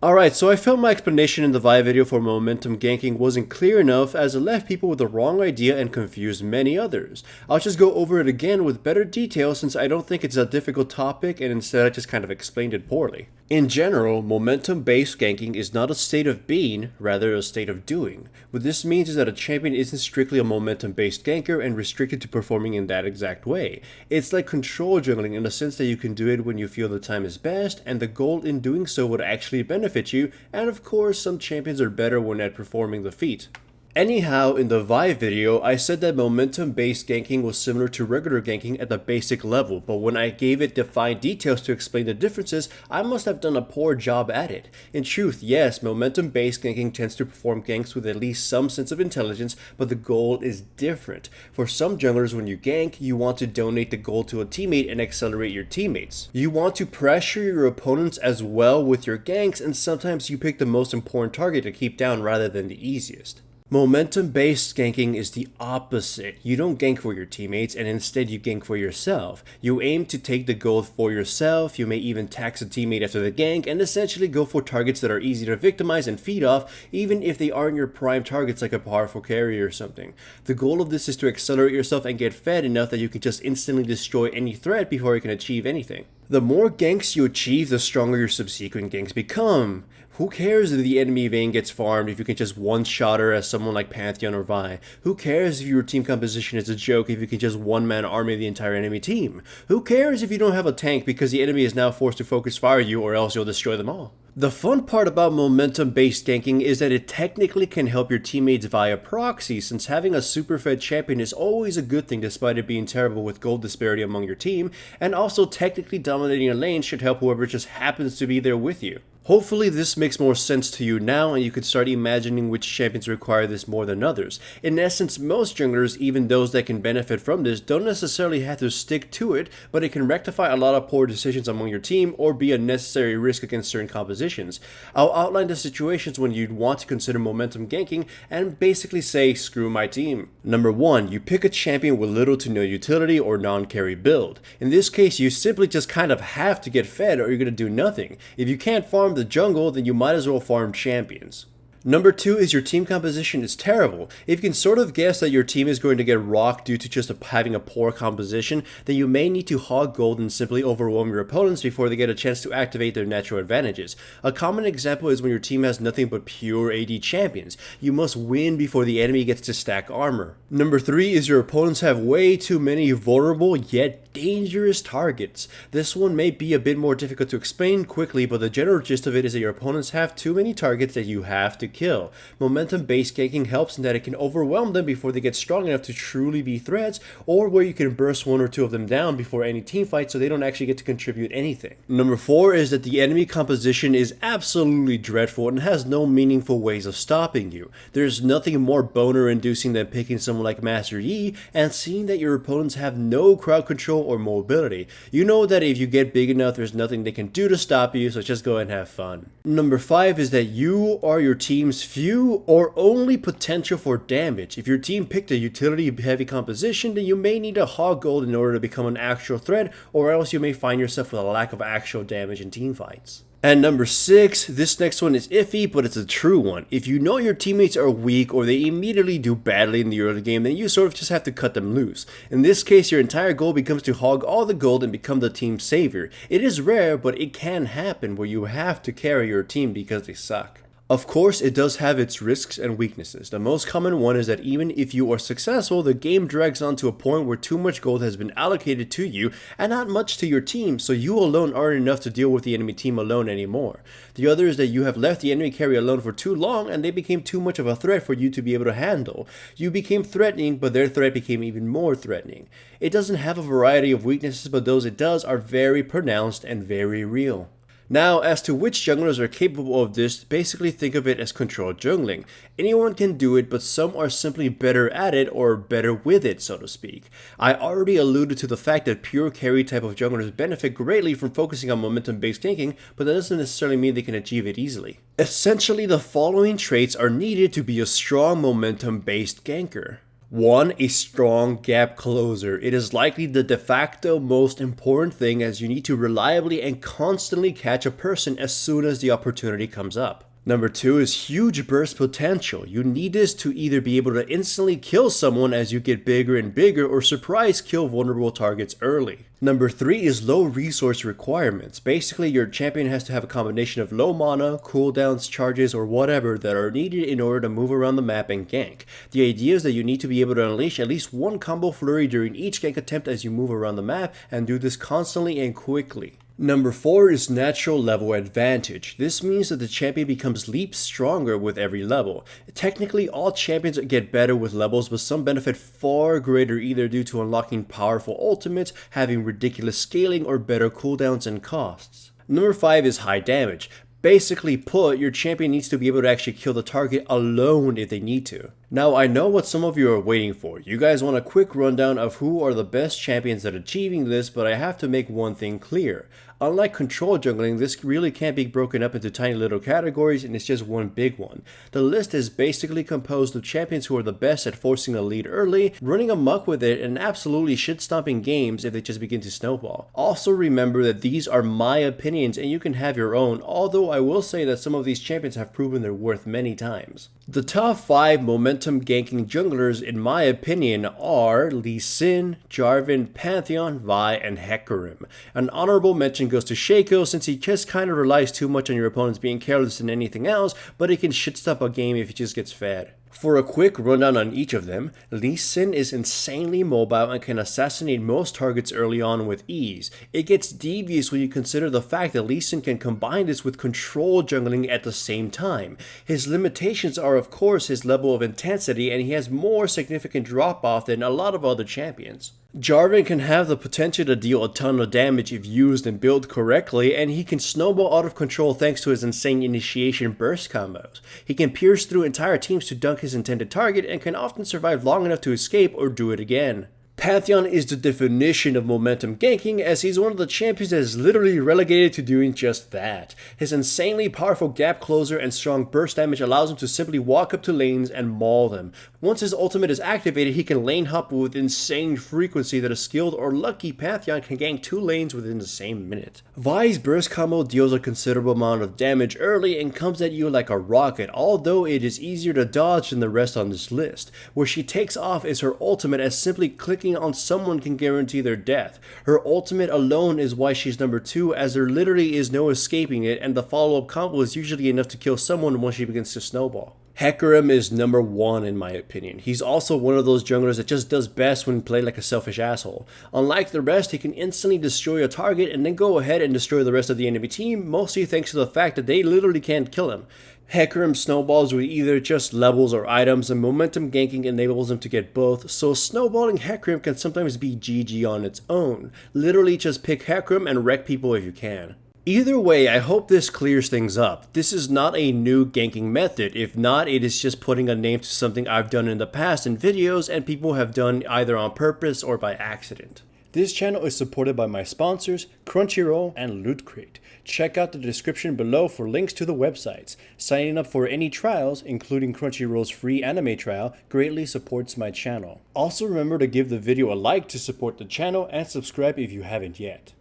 Alright, so I felt my explanation in the Vi video for momentum ganking wasn't clear enough as it left people with the wrong idea and confused many others. I'll just go over it again with better detail since I don't think it's a difficult topic and instead I just kind of explained it poorly. In general, momentum-based ganking is not a state of being, rather a state of doing. What this means is that a champion isn't strictly a momentum-based ganker and restricted to performing in that exact way. It's like control jungling in the sense that you can do it when you feel the time is best, and the goal in doing so would actually benefit you, and of course some champions are better when at performing the feat. Anyhow, in the Vi video, I said that momentum-based ganking was similar to regular ganking at the basic level, but when I gave it defined details to explain the differences, I must have done a poor job at it. In truth, yes, momentum-based ganking tends to perform ganks with at least some sense of intelligence, but the goal is different. For some junglers, when you gank, you want to donate the gold to a teammate and accelerate your teammates. You want to pressure your opponents as well with your ganks, and sometimes you pick the most important target to keep down rather than the easiest. Momentum-based ganking is the opposite. You don't gank for your teammates and instead you gank for yourself. You aim to take the gold for yourself, you may even tax a teammate after the gank, and essentially go for targets that are easy to victimize and feed off, even if they aren't your prime targets like a powerful carry or something. The goal of this is to accelerate yourself and get fed enough that you can just instantly destroy any threat before you can achieve anything. The more ganks you achieve, the stronger your subsequent ganks become. Who cares if the enemy vein gets farmed if you can just one-shot her as someone like Pantheon or Vi? Who cares if your team composition is a joke if you can just one-man army the entire enemy team? Who cares if you don't have a tank because the enemy is now forced to focus fire you or else you'll destroy them all? The fun part about momentum-based ganking is that it technically can help your teammates via proxy, since having a super fed champion is always a good thing despite it being terrible with gold disparity among your team, and also technically dominating a lane should help whoever just happens to be there with you. Hopefully this makes more sense to you now and you can start imagining which champions require this more than others. In essence, most junglers, even those that can benefit from this, don't necessarily have to stick to it, but it can rectify a lot of poor decisions among your team or be a necessary risk against certain compositions. I'll outline the situations when you'd want to consider momentum ganking and basically say, screw my team. Number 1, you pick a champion with little to no utility or non-carry build. In this case, you simply just kind of have to get fed or you're going to do nothing. If you can't farm the jungle, then you might as well farm champions. Number 2 is your team composition is terrible. If you can sort of guess that your team is going to get rocked due to just having a poor composition, then you may need to hog gold and simply overwhelm your opponents before they get a chance to activate their natural advantages. A common example is when your team has nothing but pure AD champions. You must win before the enemy gets to stack armor. Number 3 is your opponents have way too many vulnerable yet dangerous targets. This one may be a bit more difficult to explain quickly, but the general gist of it is that your opponents have too many targets that you have to kill. Momentum-based ganking helps in that it can overwhelm them before they get strong enough to truly be threats, or where you can burst one or two of them down before any team fight so they don't actually get to contribute anything. Number 4 is that the enemy composition is absolutely dreadful and has no meaningful ways of stopping you. There's nothing more boner-inducing than picking someone like Master Yi and seeing that your opponents have no crowd control or mobility. You know that if you get big enough, there's nothing they can do to stop you, so just go and have fun. Number 5 is that you are your team's few or only potential for damage. If your team picked a utility heavy composition, then you may need a hog gold in order to become an actual threat, or else you may find yourself with a lack of actual damage in team fights. And number 6, this next one is iffy, but it's a true one. If you know your teammates are weak or they immediately do badly in the early game, then you sort of just have to cut them loose. In this case, your entire goal becomes to hog all the gold and become the team savior. It is rare, but it can happen where you have to carry your team because they suck. Of course, it does have its risks and weaknesses. The most common one is that even if you are successful, the game drags on to a point where too much gold has been allocated to you and not much to your team, so you alone aren't enough to deal with the enemy team alone anymore. The other is that you have left the enemy carry alone for too long and they became too much of a threat for you to be able to handle. You became threatening, but their threat became even more threatening. It doesn't have a variety of weaknesses, but those it does are very pronounced and very real. Now, as to which junglers are capable of this, basically think of it as controlled jungling. Anyone can do it, but some are simply better at it or better with it, so to speak. I already alluded to the fact that pure carry type of junglers benefit greatly from focusing on momentum-based ganking, but that doesn't necessarily mean they can achieve it easily. Essentially, the following traits are needed to be a strong momentum-based ganker. 1. A strong gap closer. It is likely the de facto most important thing, as you need to reliably and constantly catch a person as soon as the opportunity comes up. Number 2 is huge burst potential. You need this to either be able to instantly kill someone as you get bigger and bigger, or surprise kill vulnerable targets early. Number 3 is low resource requirements. Basically, your champion has to have a combination of low mana, cooldowns, charges, or whatever that are needed in order to move around the map and gank. The idea is that you need to be able to unleash at least one combo flurry during each gank attempt as you move around the map, and do this constantly and quickly. Number 4 is natural level advantage. This means that the champion becomes leaps stronger with every level. Technically, all champions get better with levels, but some benefit far greater either due to unlocking powerful ultimates, having ridiculous scaling, or better cooldowns and costs. Number 5 is high damage. Basically put, your champion needs to be able to actually kill the target alone if they need to. Now, I know what some of you are waiting for. You guys want a quick rundown of who are the best champions at achieving this, but I have to make one thing clear. Unlike control jungling, this really can't be broken up into tiny little categories, and it's just one big one. The list is basically composed of champions who are the best at forcing a lead early, running amok with it, and absolutely shit-stomping games if they just begin to snowball. Also remember that these are my opinions and you can have your own, although I will say that some of these champions have proven their worth many times. The top 5 momentum ganking junglers in my opinion are Lee Sin, Jarvan, Pantheon, Vi, and Hecarim. An honorable mention goes to Shaco since he just kind of relies too much on your opponents being careless than anything else, but he can shit-stop a game if he just gets fed. For a quick rundown on each of them, Lee Sin is insanely mobile and can assassinate most targets early on with ease. It gets devious when you consider the fact that Lee Sin can combine this with control jungling at the same time. His limitations are of course his level of intensity, and he has more significant drop-off than a lot of other champions. Jarvan can have the potential to deal a ton of damage if used and built correctly, and he can snowball out of control thanks to his insane initiation burst combos. He can pierce through entire teams to dunk his intended target and can often survive long enough to escape or do it again. Pantheon is the definition of momentum ganking, as he's one of the champions that is literally relegated to doing just that. His insanely powerful gap closer and strong burst damage allows him to simply walk up to lanes and maul them. Once his ultimate is activated, he can lane hop with insane frequency that a skilled or lucky Pantheon can gank 2 lanes within the same minute. Vi's burst combo deals a considerable amount of damage early and comes at you like a rocket, although it is easier to dodge than the rest on this list. Where she takes off is her ultimate, as simply clicking on someone can guarantee their death. Her ultimate alone is why she's number 2, as there literally is no escaping it, and the follow-up combo is usually enough to kill someone once she begins to snowball. Hecarim is number 1 in my opinion. He's also one of those junglers that just does best when played like a selfish asshole. Unlike the rest, he can instantly destroy a target and then go ahead and destroy the rest of the enemy team, mostly thanks to the fact that they literally can't kill him. Hecarim snowballs with either just levels or items, and momentum ganking enables him to get both, so snowballing Hecarim can sometimes be GG on its own. Literally just pick Hecarim and wreck people if you can. Either way, I hope this clears things up. This is not a new ganking method. If not, it is just putting a name to something I've done in the past in videos and people have done either on purpose or by accident. This channel is supported by my sponsors, Crunchyroll and Loot Crate. Check out the description below for links to the websites. Signing up for any trials, including Crunchyroll's free anime trial, greatly supports my channel. Also remember to give the video a like to support the channel and subscribe if you haven't yet.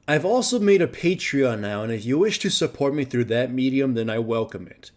I've also made a Patreon now, and if you wish to support me through that medium, then I welcome it.